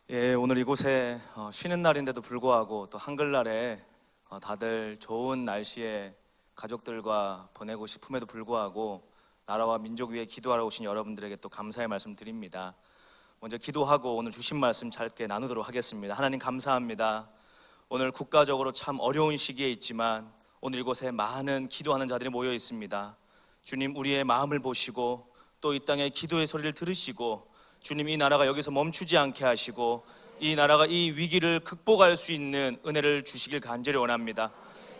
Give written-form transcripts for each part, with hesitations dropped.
예, 오늘 이곳에 쉬는 날인데도 불구하고 또 한글날에 다들 좋은 날씨에 가족들과 보내고 싶음에도 불구하고 나라와 민족 위해 기도하러 오신 여러분들에게 또 감사의 말씀 드립니다. 먼저 기도하고 오늘 주신 말씀 짧게 나누도록 하겠습니다. 하나님 감사합니다. 오늘 국가적으로 참 어려운 시기에 있지만 오늘 이곳에 많은 기도하는 자들이 모여 있습니다. 주님, 우리의 마음을 보시고 또 이 땅의 기도의 소리를 들으시고 주님, 이 나라가 여기서 멈추지 않게 하시고 이 나라가 이 위기를 극복할 수 있는 은혜를 주시길 간절히 원합니다.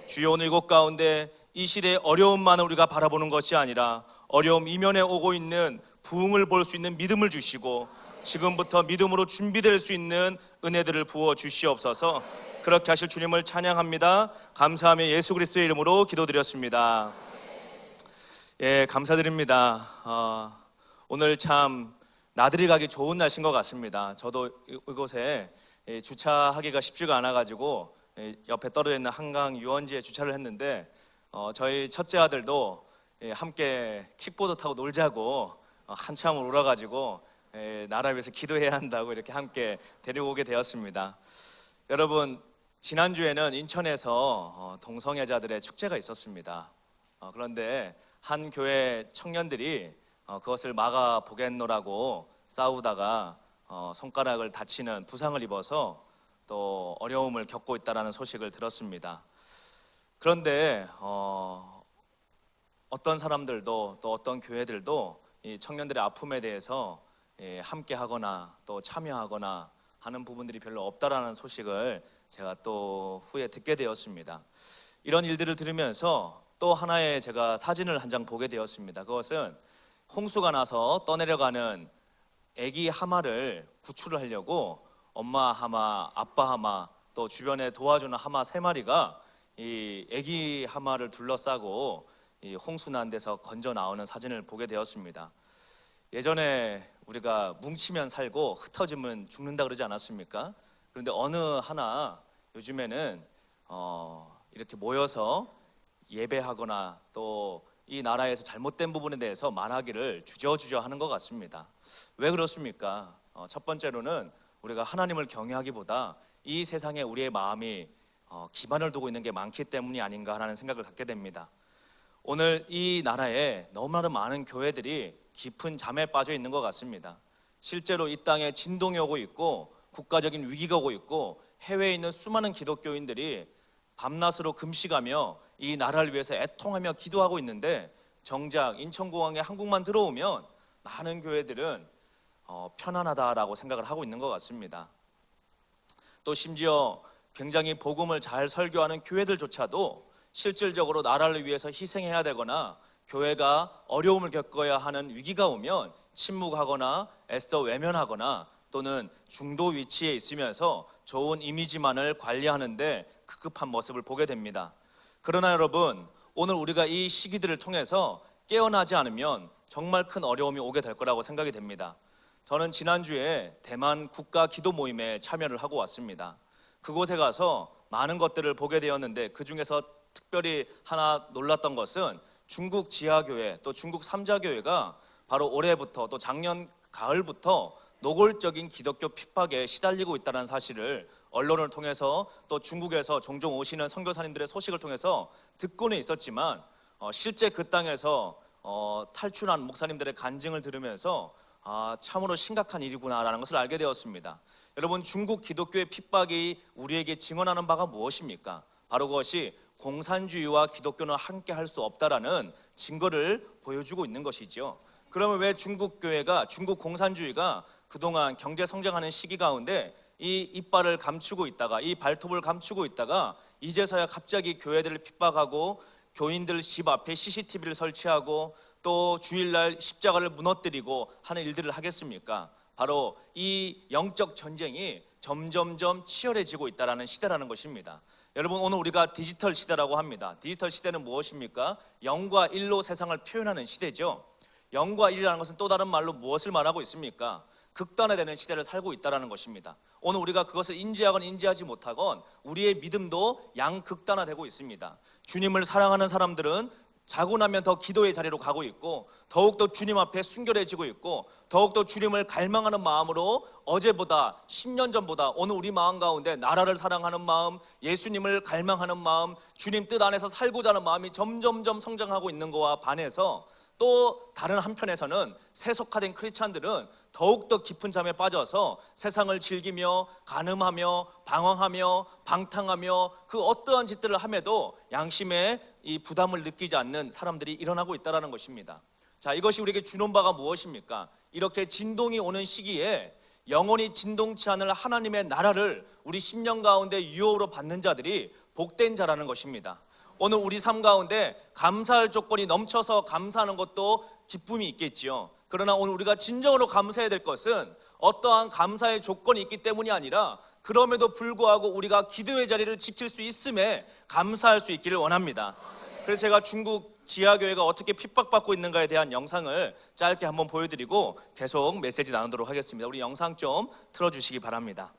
주여, 오늘 이곳 가운데 이 시대의 어려움만을 우리가 바라보는 것이 아니라 어려움 이면에 오고 있는 부흥을 볼 수 있는 믿음을 주시고 지금부터 믿음으로 준비될 수 있는 은혜들을 부어 주시옵소서. 그렇게 하실 주님을 찬양합니다. 감사하며 예수 그리스도의 이름으로 기도드렸습니다. 예, 감사드립니다. 오늘 참 나들이 가기 좋은 날씨인 것 같습니다. 저도 이곳에 주차하기가 쉽지가 않아가지고 옆에 떨어져 있는 한강 유원지에 주차를 했는데 저희 첫째 아들도 함께 킥보드 타고 놀자고 한참을 울어가지고 나라 위해서 기도해야 한다고 이렇게 함께 데리고 오게 되었습니다. 여러분, 지난주에는 인천에서 동성애자들의 축제가 있었습니다. 그런데 한 교회 청년들이 그것을 막아 보겠노라고 싸우다가 손가락을 다치는 부상을 입어서 또 어려움을 겪고 있다는 소식을 들었습니다. 그런데 어떤 사람들도 또 어떤 교회들도 이 청년들의 아픔에 대해서 함께 하거나 또 참여하거나 하는 부분들이 별로 없다라는 소식을 제가 또 후에 듣게 되었습니다. 이런 일들을 들으면서 또 하나의 제가 사진을 한 장 보게 되었습니다. 그것은 홍수가 나서 떠내려가는 애기 하마를 구출을 하려고 엄마 하마, 아빠 하마, 또 주변에 도와주는 하마 3마리가 이 애기 하마를 둘러싸고 이 홍수 난 데서 건져 나오는 사진을 보게 되었습니다. 예전에 우리가 뭉치면 살고 흩어지면 죽는다 그러지 않았습니까? 그런데 어느 하나 요즘에는 이렇게 모여서 예배하거나 또 이 나라에서 잘못된 부분에 대해서 말하기를 주저주저 하는 것 같습니다. 왜 그렇습니까? 첫 번째로는 우리가 하나님을 경외하기보다 이 세상에 우리의 마음이 기반을 두고 있는 게 많기 때문이 아닌가 하는 생각을 갖게 됩니다. 오늘 이 나라에 너무나도 많은 교회들이 깊은 잠에 빠져 있는 것 같습니다. 실제로 이 땅에 진동이 오고 있고 국가적인 위기가 오고 있고 해외에 있는 수많은 기독교인들이 밤낮으로 금식하며 이 나라를 위해서 애통하며 기도하고 있는데 정작 인천공항에 한국만 들어오면 많은 교회들은 편안하다라고 생각을 하고 있는 것 같습니다. 또 심지어 굉장히 복음을 잘 설교하는 교회들조차도 실질적으로 나라를 위해서 희생해야 되거나 교회가 어려움을 겪어야 하는 위기가 오면 침묵하거나 애써 외면하거나 또는 중도 위치에 있으면서 좋은 이미지만을 관리하는데 급급한 모습을 보게 됩니다. 그러나 여러분, 오늘 우리가 이 시기들을 통해서 깨어나지 않으면 정말 큰 어려움이 오게 될 거라고 생각이 됩니다. 저는 지난주에 대만 국가 기도 모임에 참여를 하고 왔습니다. 그곳에 가서 많은 것들을 보게 되었는데 그 중에서 특별히 하나 놀랐던 것은 중국 지하교회 또 중국 삼자교회가 바로 올해부터 또 작년 가을부터 노골적인 기독교 핍박에 시달리고 있다는 사실을 언론을 통해서 또 중국에서 종종 오시는 선교사님들의 소식을 통해서 듣고는 있었지만 실제 그 땅에서 탈출한 목사님들의 간증을 들으면서 참으로 심각한 일이구나라는 것을 알게 되었습니다. 여러분, 중국 기독교의 핍박이 우리에게 증언하는 바가 무엇입니까? 바로 그것이 공산주의와 기독교는 함께 할 수 없다라는 증거를 보여주고 있는 것이죠. 그러면 왜 중국 교회가, 중국 공산주의가 그동안 경제 성장하는 시기 가운데 이 이빨을 감추고 있다가 이 발톱을 감추고 있다가 이제서야 갑자기 교회들을 핍박하고 교인들 집 앞에 CCTV를 설치하고 또 주일날 십자가를 무너뜨리고 하는 일들을 하겠습니까? 바로 이 영적 전쟁이 점점점 치열해지고 있다는 시대라는 것입니다. 여러분, 오늘 우리가 디지털 시대라고 합니다. 디지털 시대는 무엇입니까? 0과 1로 세상을 표현하는 시대죠. 0과 1이라는 것은 또 다른 말로 무엇을 말하고 있습니까? 극단화되는 시대를 살고 있다는 것입니다. 오늘 우리가 그것을 인지하건 인지하지 못하건 우리의 믿음도 양극단화되고 있습니다. 주님을 사랑하는 사람들은 자고 나면 더 기도의 자리로 가고 있고 더욱더 주님 앞에 순결해지고 있고 더욱더 주님을 갈망하는 마음으로 어제보다 10년 전보다 오늘 우리 마음 가운데 나라를 사랑하는 마음, 예수님을 갈망하는 마음, 주님 뜻 안에서 살고자 하는 마음이 점점점 성장하고 있는 것과 반해서 또 다른 한편에서는 세속화된 크리스찬들은 더욱더 깊은 잠에 빠져서 세상을 즐기며 간음하며 방황하며 방탕하며 그 어떠한 짓들을 함에도 양심의 이 부담을 느끼지 않는 사람들이 일어나고 있다는 것입니다. 자, 이것이 우리에게 주는 바가 무엇입니까? 이렇게 진동이 오는 시기에 영원히 진동치 않을 하나님의 나라를 우리 심령 가운데 유업으로 받는 자들이 복된 자라는 것입니다. 오늘 우리 삶 가운데 감사할 조건이 넘쳐서 감사하는 것도 기쁨이 있겠지요. 그러나 오늘 우리가 진정으로 감사해야 될 것은 어떠한 감사의 조건이 있기 때문이 아니라 그럼에도 불구하고 우리가 기도의 자리를 지킬 수 있음에 감사할 수 있기를 원합니다. 그래서 제가 중국 지하교회가 어떻게 핍박받고 있는가에 대한 영상을 짧게 한번 보여드리고 계속 메시지 나누도록 하겠습니다. 우리 영상 좀 틀어주시기 바랍니다.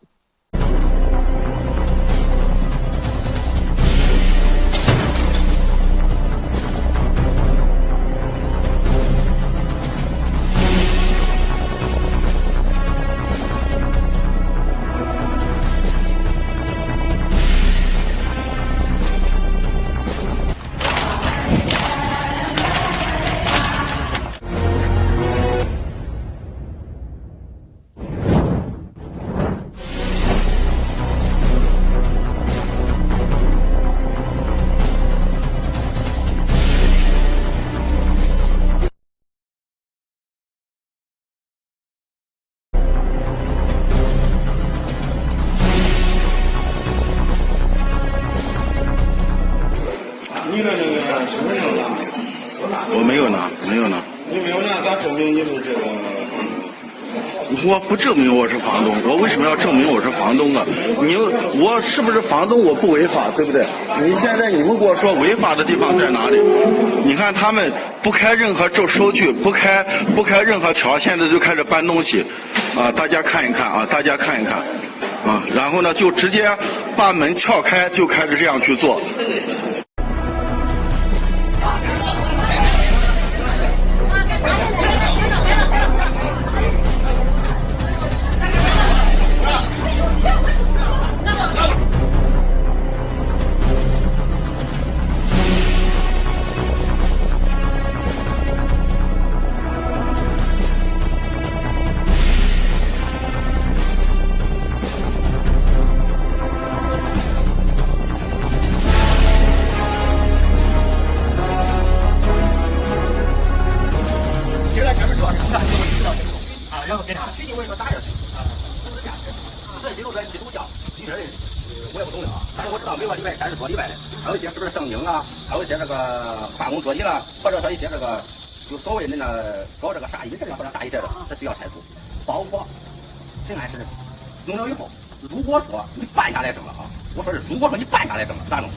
你的那个身份证拿没？我没有拿，没有拿。你没有拿，咋证明你是这个？我不证明我是房东，我为什么要证明我是房东啊？我是不是房东？我不违法，对不对？你现在你们跟我说违法的地方在哪里？你看他们不开任何收据，不开任何条，现在就开始搬东西，啊，大家看一看啊，大家看一看，啊，然后呢就直接把门撬开，就开始这样去做。然后给他具体我也说打点这几路在基督教，其实我也不懂啊，但是我知道每个礼拜30多礼拜的，还有一些是不是圣经啊，还有一些这个办公桌椅啦，或者说一些这个就所谓的那搞这个啥仪式或者啥仪式的，这需要拆除。包括现在是弄了以后，如果说你办下来证了啊，我说是如果说你办下来证了，咋弄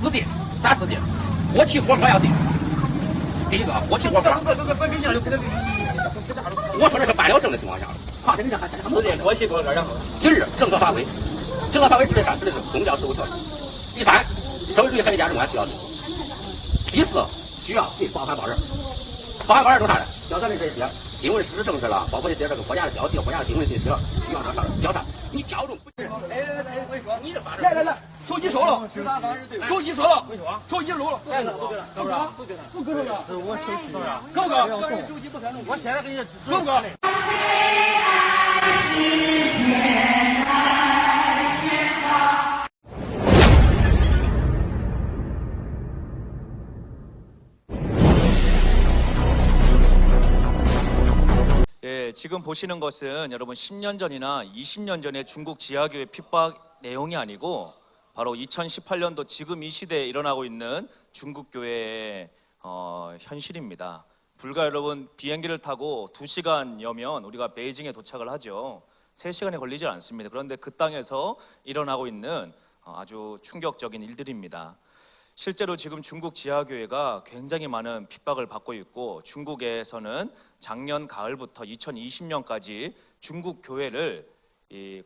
？4点，咋4点？国旗活泼要进。第一个国旗活泼。我说的是办了证的情况下，况且人家还4点国旗活泼，然后今日政策发挥，政策发挥指的啥？指的是宗教事务特色。第3，社会主义和价值观需要做。第4，需要对包含报人，包含报人做啥的？像咱们这些新闻时事政治了，包括一些这个国家的消息、国家的新闻信息了，需要调查。你调中不是？我跟你说，你这发来，手机收了，手机收了，手机录了，不搁了，不搁了，我手机搁不搁？手机不开，我现在给你搁不搁？예, 지금 보시는 것은 여러분 10년 전이나 20년 전의 중국 지하교회 핍박 내용이 아니고 바로 2018년도 지금 이 시대에 일어나고 있는 중국 교회의 현실입니다. 불과 여러분 비행기를 타고 2시간여면 우리가 베이징에 도착을 하죠. 3시간이 걸리지 않습니다. 그런데 그 땅에서 일어나고 있는 아주 충격적인 일들입니다. 실제로 지금 중국 지하교회가 굉장히 많은 핍박을 받고 있고 중국에서는 작년 가을부터 2020년까지 중국 교회를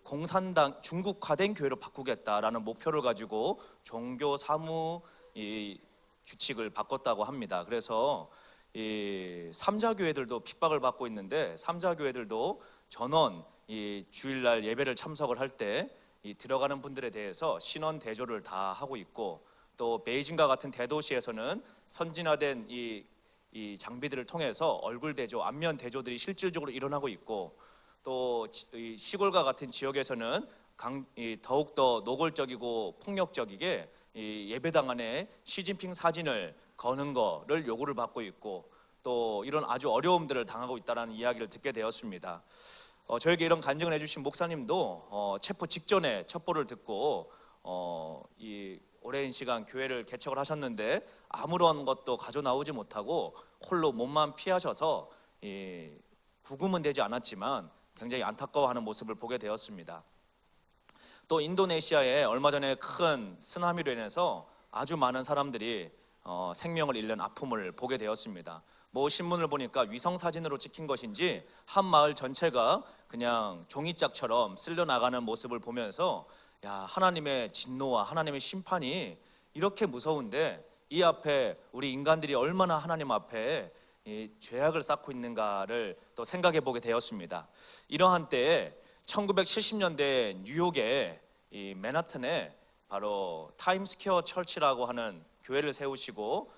공산당 중국화된 교회로 바꾸겠다라는 목표를 가지고 종교 사무 규칙을 바꿨다고 합니다. 그래서 이 삼자 교회들도 핍박을 받고 있는데 삼자 교회들도 전원 이 주일날 예배를 참석을 할 때 이 들어가는 분들에 대해서 신원 대조를 다 하고 있고, 또 베이징과 같은 대도시에서는 선진화된 이 장비들을 통해서 얼굴 대조, 안면 대조들이 실질적으로 일어나고 있고, 또 이 시골과 같은 지역에서는 더욱더 노골적이고 폭력적이게 이 예배당 안에 시진핑 사진을 거는 거를 요구를 받고 있고, 또 이런 아주 어려움들을 당하고 있다는 이야기를 듣게 되었습니다. 저에게 이런 간증을 해주신 목사님도 체포 직전에 첩보를 듣고 이 오랜 시간 교회를 개척을 하셨는데 아무런 것도 가져 나오지 못하고 홀로 몸만 피하셔서 구금은 되지 않았지만 굉장히 안타까워하는 모습을 보게 되었습니다. 또 인도네시아에 얼마 전에 큰 쓰나미로 인해서 아주 많은 사람들이 생명을 잃는 아픔을 보게 되었습니다. 뭐 신문을 보니까 위성 사진으로 찍힌 것인지 한 마을 전체가 그냥 종이짝처럼 쓸려 나가는 모습을 보면서, 야, 하나님의 진노와 하나님의 심판이 이렇게 무서운데 이 앞에 우리 인간들이 얼마나 하나님 앞에 이 죄악을 쌓고 있는가를 또 생각해 보게 되었습니다. 이러한 때에 1970년대 뉴욕의 이 맨하튼에 바로 타임스퀘어 철치라고 하는 교회를 세우시고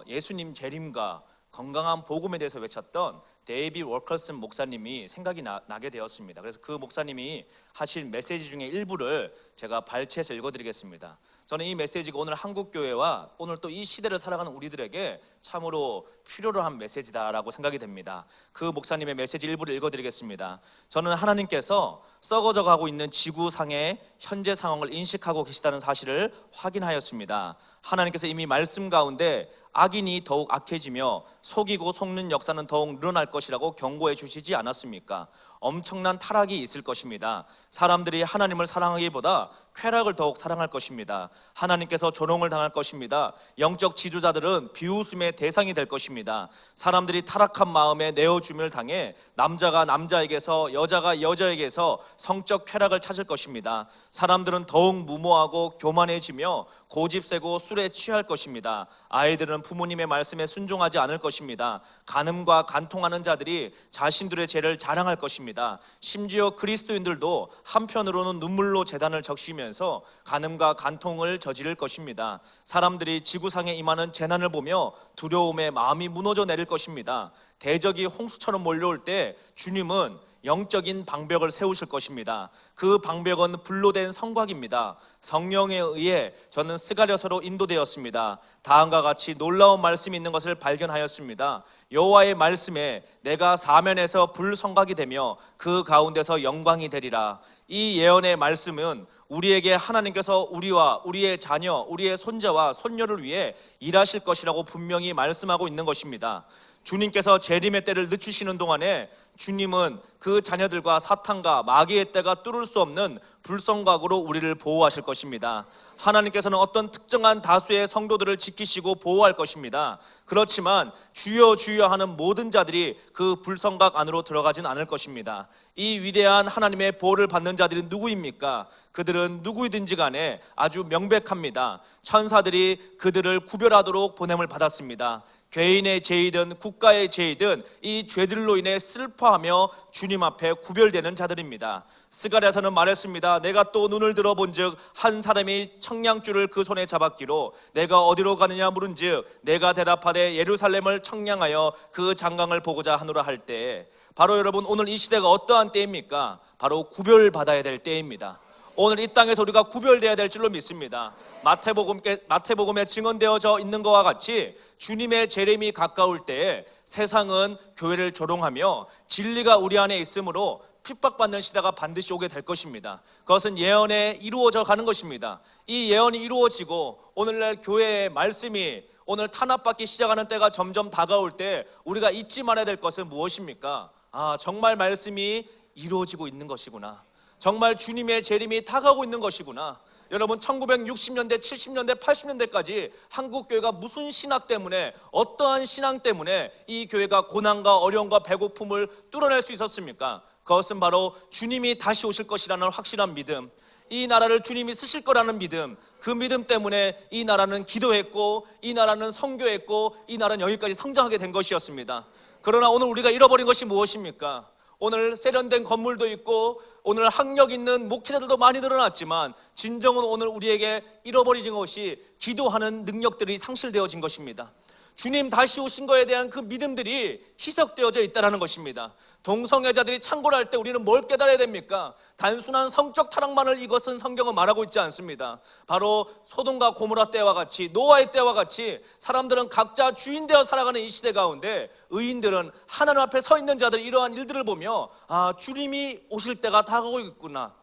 예수님 재림과 건강한 복음에 대해서 외쳤던 데이비 워커슨 목사님이 생각이 나게 되었습니다. 그래서 그 목사님이 하신 메시지 중에 일부를 제가 발췌해서 읽어드리겠습니다. 저는 이 메시지가 오늘 한국교회와 오늘 또 이 시대를 살아가는 우리들에게 참으로 필요로 한 메시지다라고 생각이 됩니다. 그 목사님의 메시지 일부를 읽어드리겠습니다. 저는 하나님께서 썩어져 가고 있는 지구상의 현재 상황을 인식하고 계시다는 사실을 확인하였습니다. 하나님께서 이미 말씀 가운데 악인이 더욱 악해지며 속이고 속는 역사는 더욱 늘어날 것이라고 경고해 주시지 않았습니까? 엄청난 타락이 있을 것입니다. 사람들이 하나님을 사랑하기보다 쾌락을 더욱 사랑할 것입니다. 하나님께서 조롱을 당할 것입니다. 영적 지도자들은 비웃음의 대상이 될 것입니다. 사람들이 타락한 마음에 내어주임을 당해 남자가 남자에게서 여자가 여자에게서 성적 쾌락을 찾을 것입니다. 사람들은 더욱 무모하고 교만해지며 고집세고 술에 취할 것입니다. 아이들은 부모님의 말씀에 순종하지 않을 것입니다. 간음과 간통하는 자들이 자신들의 죄를 자랑할 것입니다. 심지어 그리스도인들도 한편으로는 눈물로 제단을 적시면서 간음과 간통을 저지를 것입니다. 사람들이 지구상에 임하는 재난을 보며 두려움에 마음이 무너져 내릴 것입니다. 대적이 홍수처럼 몰려올 때 주님은 영적인 방벽을 세우실 것입니다. 그 방벽은 불로 된 성곽입니다. 성령에 의해 저는 스가랴서로 인도되었습니다. 다음과 같이 놀라운 말씀이 있는 것을 발견하였습니다. 여호와의 말씀에 내가 사면에서 불성곽이 되며 그 가운데서 영광이 되리라. 이 예언의 말씀은 우리에게 하나님께서 우리와 우리의 자녀, 우리의 손자와 손녀를 위해 일하실 것이라고 분명히 말씀하고 있는 것입니다. 주님께서 재림의 때를 늦추시는 동안에 주님은 그 자녀들과 사탄과 마귀의 때가 뚫을 수 없는 불성곽으로 우리를 보호하실 것입니다. 하나님께서는 어떤 특정한 다수의 성도들을 지키시고 보호할 것입니다. 그렇지만 주여 주여 하는 모든 자들이 그 불성곽 안으로 들어가진 않을 것입니다. 이 위대한 하나님의 보호를 받는 자들이 누구입니까? 그들은 누구이든지 간에 아주 명백합니다. 천사들이 그들을 구별하도록 보냄을 받았습니다. 개인의 죄이든 국가의 죄이든 이 죄들로 인해 슬퍼하며 주님 앞에 구별되는 자들입니다. 스가랴서는 말했습니다. 내가 또 눈을 들어본즉 한 사람이 청량줄을 그 손에 잡았기로 내가 어디로 가느냐 물은즉 내가 대답하되 예루살렘을 청량하여 그 장강을 보고자 하노라 할 때, 바로 여러분 오늘 이 시대가 어떠한 때입니까? 바로 구별받아야 될 때입니다. 오늘 이 땅에서 우리가 구별되어야 될 줄로 믿습니다. 마태복음에 증언되어져 있는 것과 같이 주님의 재림이 가까울 때에 세상은 교회를 조롱하며 진리가 우리 안에 있으므로 핍박받는 시대가 반드시 오게 될 것입니다. 그것은 예언에 이루어져 가는 것입니다. 이 예언이 이루어지고 오늘날 교회의 말씀이 오늘 탄압받기 시작하는 때가 점점 다가올 때 우리가 잊지 말아야 될 것은 무엇입니까? 정말 말씀이 이루어지고 있는 것이구나. 정말 주님의 재림이 다가오고 있는 것이구나. 여러분 1960년대, 70년대, 80년대까지 한국교회가 무슨 신학 때문에, 어떠한 신앙 때문에 이 교회가 고난과 어려움과 배고픔을 뚫어낼 수 있었습니까? 그것은 바로 주님이 다시 오실 것이라는 확실한 믿음. 이 나라를 주님이 쓰실 거라는 믿음, 그 믿음 때문에 이 나라는 기도했고 이 나라는 선교했고 이 나라는 여기까지 성장하게 된 것이었습니다. 그러나 오늘 우리가 잃어버린 것이 무엇입니까? 오늘 세련된 건물도 있고 오늘 학력 있는 목회자들도 많이 늘어났지만 진정은 오늘 우리에게 잃어버린 것이 기도하는 능력들이 상실되어진 것입니다. 주님 다시 오신 거에 대한 그 믿음들이 희석되어져 있다는 것입니다. 동성애자들이 창궐할 때 우리는 뭘 깨달아야 됩니까? 단순한 성적 타락만을 이것은 성경은 말하고 있지 않습니다. 바로 소돔과 고모라 때와 같이, 노아의 때와 같이 사람들은 각자 주인 되어 살아가는 이 시대 가운데 의인들은 하나님 앞에 서 있는 자들 이러한 일들을 보며 주님이 오실 때가 다가오고 있구나,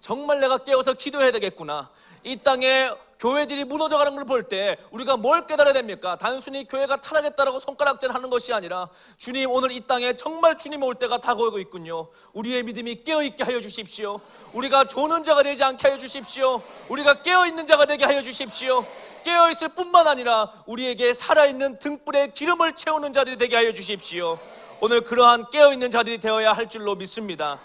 정말 내가 깨어서 기도해야 되겠구나, 이 땅에 교회들이 무너져가는 걸 볼 때 우리가 뭘 깨달아야 됩니까? 단순히 교회가 타락했다라고 손가락질 하는 것이 아니라 주님 오늘 이 땅에 정말 주님 올 때가 다가오고 있군요. 우리의 믿음이 깨어있게 하여 주십시오. 우리가 조는 자가 되지 않게 하여 주십시오. 우리가 깨어있는 자가 되게 하여 주십시오. 깨어있을 뿐만 아니라 우리에게 살아있는 등불에 기름을 채우는 자들이 되게 하여 주십시오. 오늘 그러한 깨어있는 자들이 되어야 할 줄로 믿습니다.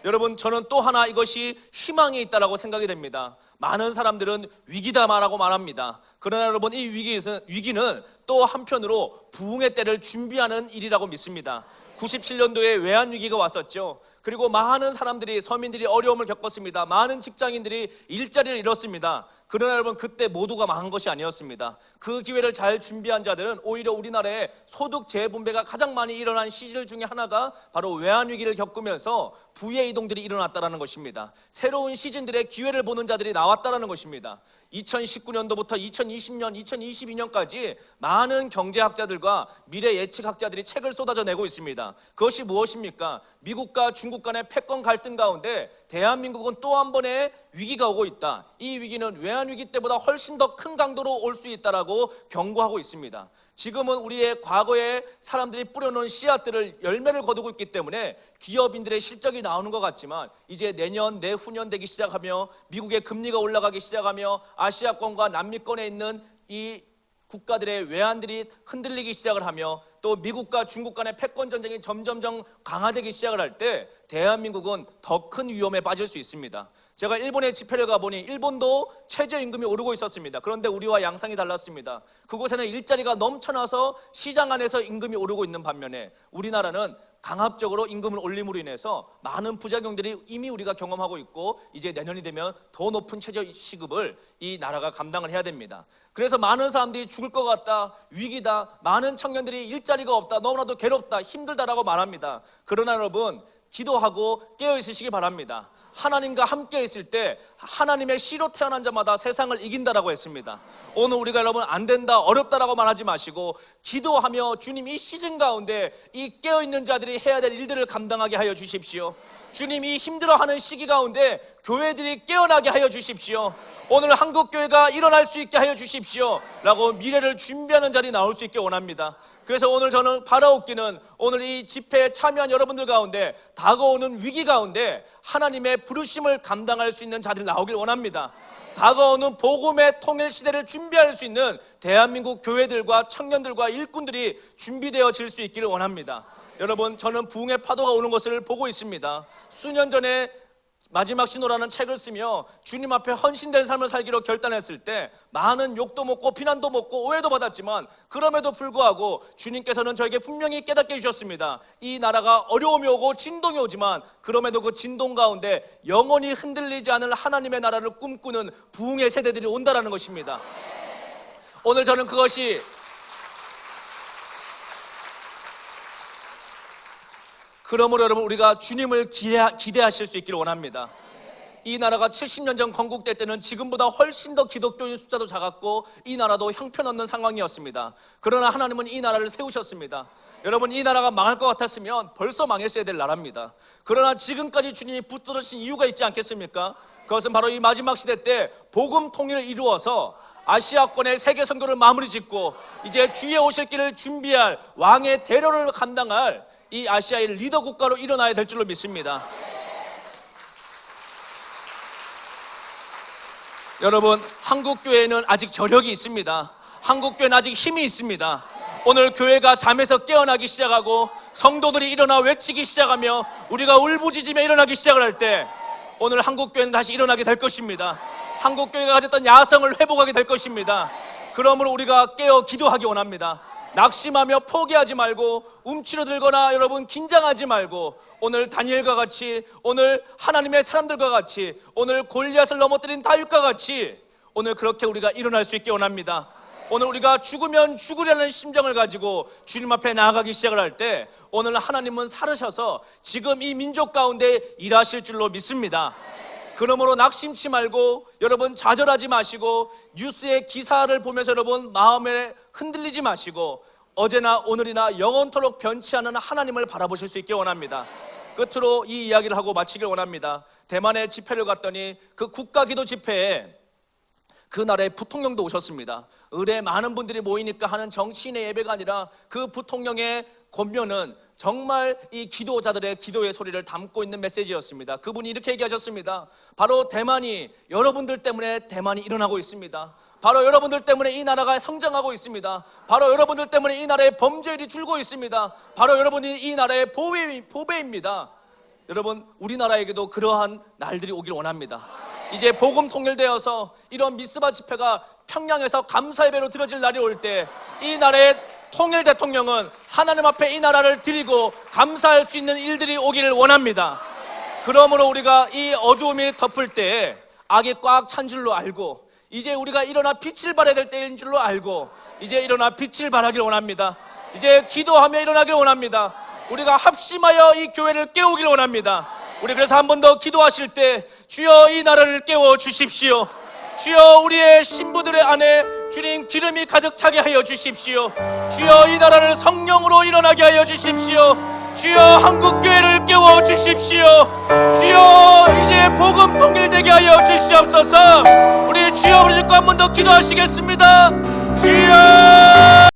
여러분, 저는 또 하나 이것이 희망이 있다라고 생각이 됩니다. 많은 사람들은 위기다라고 말합니다. 그러나 여러분, 이 위기는 또 한편으로 부흥의 때를 준비하는 일이라고 믿습니다. 97년도에 외환위기가 왔었죠. 그리고 많은 사람들이, 서민들이 어려움을 겪었습니다. 많은 직장인들이 일자리를 잃었습니다. 그러나 여러분, 그때 모두가 망한 것이 아니었습니다. 그 기회를 잘 준비한 자들은 오히려 우리나라의 소득 재분배가 가장 많이 일어난 시절 중에 하나가 바로 외환위기를 겪으면서 부의 이동들이 일어났다는 것입니다. 새로운 시즌들의 기회를 보는 자들이 나왔다는 것입니다. 2019년도부터 2020년, 2022년까지 많은 경제학자들과 미래 예측학자들이 책을 쏟아져 내고 있습니다. 그것이 무엇입니까? 미국과 중국 간의 패권 갈등 가운데 대한민국은 또 한 번의 위기가 오고 있다. 이 위기는 외환위기 때보다 훨씬 더 큰 강도로 올 수 있다라고 경고하고 있습니다. 지금은 우리의 과거에 사람들이 뿌려놓은 씨앗들을 열매를 거두고 있기 때문에 기업인들의 실적이 나오는 것 같지만 이제 내년, 내후년 되기 시작하며 미국의 금리가 올라가기 시작하며 아시아권과 남미권에 있는 이 국가들의 외환들이 흔들리기 시작을 하며 또 미국과 중국 간의 패권 전쟁이 점점점 강화되기 시작을 할 때 대한민국은 더 큰 위험에 빠질 수 있습니다. 제가 일본에 집회를 가보니 일본도 최저임금이 오르고 있었습니다. 그런데 우리와 양상이 달랐습니다. 그곳에는 일자리가 넘쳐나서 시장 안에서 임금이 오르고 있는 반면에 우리나라는 강압적으로 임금을 올림으로 인해서 많은 부작용들이 이미 우리가 경험하고 있고 이제 내년이 되면 더 높은 최저시급을 이 나라가 감당을 해야 됩니다. 그래서 많은 사람들이 죽을 것 같다, 위기다, 많은 청년들이 일자리가 없다, 너무나도 괴롭다, 힘들다라고 말합니다. 그러나 여러분, 기도하고 깨어있으시기 바랍니다. 하나님과 함께 있을 때 하나님의 씨로 태어난 자마다 세상을 이긴다라고 했습니다. 오늘 우리가 여러분 안 된다, 어렵다라고 말하지 마시고 기도하며 주님 이 시즌 가운데 이 깨어있는 자들이 해야 될 일들을 감당하게 하여 주십시오. 주님이 힘들어하는 시기 가운데 교회들이 깨어나게 하여 주십시오. 오늘 한국교회가 일어날 수 있게 하여 주십시오 라고 미래를 준비하는 자들이 나올 수 있게 원합니다. 그래서 오늘 저는 바라옵기는 오늘 이 집회에 참여한 여러분들 가운데 다가오는 위기 가운데 하나님의 부르심을 감당할 수 있는 자들이 나오길 원합니다. 다가오는 복음의 통일 시대를 준비할 수 있는 대한민국 교회들과 청년들과 일꾼들이 준비되어질 수 있기를 원합니다. 여러분, 저는 부흥의 파도가 오는 것을 보고 있습니다. 수년 전에 마지막 신호라는 책을 쓰며 주님 앞에 헌신된 삶을 살기로 결단했을 때 많은 욕도 먹고 비난도 먹고 오해도 받았지만 그럼에도 불구하고 주님께서는 저에게 분명히 깨닫게 해주셨습니다. 이 나라가 어려움이 오고 진동이 오지만 그럼에도 그 진동 가운데 영원히 흔들리지 않을 하나님의 나라를 꿈꾸는 부흥의 세대들이 온다라는 것입니다. 오늘 저는 그것이 그러므로 여러분, 우리가 주님을 기대하실 수 있기를 원합니다. 이 나라가 70년 전 건국될 때는 지금보다 훨씬 더 기독교인 숫자도 작았고 이 나라도 형편없는 상황이었습니다. 그러나 하나님은 이 나라를 세우셨습니다. 여러분, 이 나라가 망할 것 같았으면 벌써 망했어야 될 나라입니다. 그러나 지금까지 주님이 붙들으신 이유가 있지 않겠습니까? 그것은 바로 이 마지막 시대 때 복음 통일을 이루어서 아시아권의 세계 선교를 마무리 짓고 이제 주의 오실 길을 준비할 왕의 대로를 감당할 이 아시아의 리더 국가로 일어나야 될 줄로 믿습니다. 여러분, 한국교회는 아직 저력이 있습니다. 한국교회는 아직 힘이 있습니다. 오늘 교회가 잠에서 깨어나기 시작하고 성도들이 일어나 외치기 시작하며 우리가 울부짖으며 일어나기 시작을 할 때 오늘 한국교회는 다시 일어나게 될 것입니다. 한국교회가 가졌던 야성을 회복하게 될 것입니다. 그러므로 우리가 깨어 기도하기 원합니다. 낙심하며 포기하지 말고 움츠러들거나 여러분 긴장하지 말고 오늘 다니엘과 같이, 오늘 하나님의 사람들과 같이, 오늘 골리앗을 넘어뜨린 다윗과 같이 오늘 그렇게 우리가 일어날 수 있게 원합니다. 오늘 우리가 죽으면 죽으려는 심정을 가지고 주님 앞에 나아가기 시작을 할 때 오늘 하나님은 살으셔서 지금 이 민족 가운데 일하실 줄로 믿습니다. 그러므로 낙심치 말고 여러분 좌절하지 마시고 뉴스의 기사를 보면서 여러분 마음에 흔들리지 마시고 어제나 오늘이나 영원토록 변치 않는 하나님을 바라보실 수 있게 원합니다. 끝으로 이 이야기를 하고 마치길 원합니다. 대만에 집회를 갔더니 그 국가기도 집회에 그날에 부통령도 오셨습니다. 의뢰 많은 분들이 모이니까 하는 정치인의 예배가 아니라 그 부통령의 권면은 정말 이 기도자들의 기도의 소리를 담고 있는 메시지였습니다. 그분이 이렇게 얘기하셨습니다. 바로 대만이, 여러분들 때문에 대만이 일어나고 있습니다. 바로 여러분들 때문에 이 나라가 성장하고 있습니다. 바로 여러분들 때문에 이 나라의 범죄율이 줄고 있습니다. 바로 여러분이 이 나라의 보배입니다. 여러분, 우리나라에게도 그러한 날들이 오길 원합니다. 이제 복음 통일되어서 이런 미스바 집회가 평양에서 감사 예배로 드려질 날이 올 때 이 나라의 통일 대통령은 하나님 앞에 이 나라를 드리고 감사할 수 있는 일들이 오기를 원합니다. 그러므로 우리가 이 어두움이 덮을 때 악이 꽉 찬 줄로 알고 이제 우리가 일어나 빛을 발해야 될 때인 줄로 알고 이제 일어나 빛을 발하길 원합니다. 이제 기도하며 일어나길 원합니다. 우리가 합심하여 이 교회를 깨우길 원합니다. 우리 그래서 한 번 더 기도하실 때 주여 이 나라를 깨워 주십시오. 주여 우리의 신부들의 안에 주님 기름이 가득 차게 하여 주십시오. 주여 이 나라를 성령으로 일어나게 하여 주십시오. 주여 한국교회를 깨워 주십시오. 주여 이제 복음 통일되게 하여 주시옵소서. 우리 주여 부르짖고 한 번 더 기도하시겠습니다. 주여